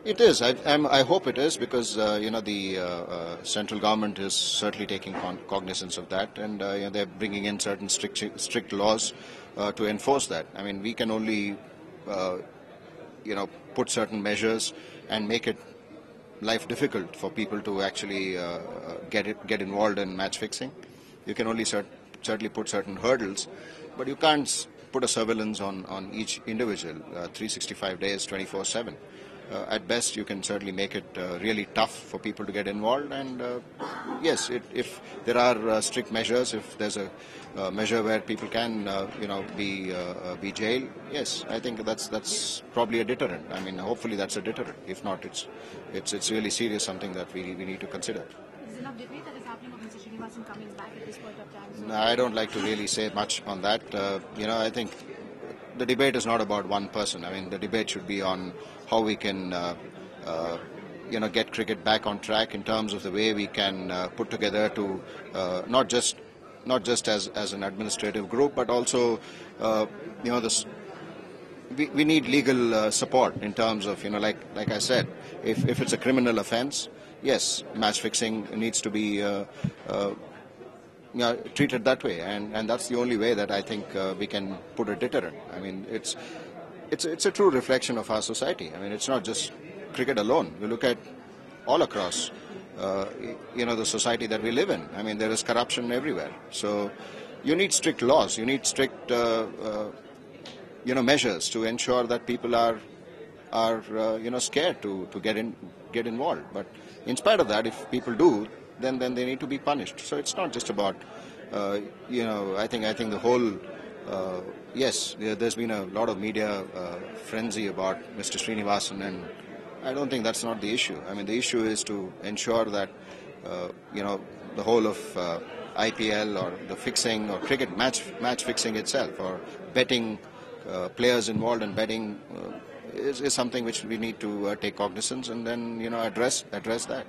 It is. I hope it is because the central government is certainly taking cognizance of that, and they're bringing in certain strict laws to enforce that. I mean, we can only uh, put certain measures and make it life difficult for people to actually get involved in match fixing. You can only certainly put certain hurdles, but you can't put a surveillance on each individual 365 days, 24/7. At best, you can certainly make it really tough for people to get involved. And yes, if there are strict measures, if there's a measure where people can, be jailed, yes, I think that's probably a deterrent. I mean, hopefully that's a deterrent. If not, it's really serious, something that we need to consider. Is enough debate that is happening of Mr. Srinivasan coming back at this point of time? So No, I don't like to really say much on that. I think the debate is not about one person. I mean, the debate should be on how we can, get cricket back on track in terms of the way we can put together to not just as an administrative group, but also, this. We need legal support in terms of, like I said, if it's a criminal offence, yes, match fixing needs to be treated that way, and that's the only way that I think we can put a deterrent. I mean, it's a true reflection of our society. I mean, it's not just cricket alone. We look at all across, the society that we live in. I mean, there is corruption everywhere. So you need strict laws. You need strict, measures to ensure that people are scared to get involved. But in spite of that, if people do, then they need to be punished. So it's not just about, I think the whole. Yes, there's been a lot of media frenzy about Mr. Srinivasan, and I don't think that's not the issue. I mean, the issue is to ensure that, the whole of IPL or the fixing or cricket match fixing itself or betting, players involved in betting is something which we need to take cognizance and then, address that.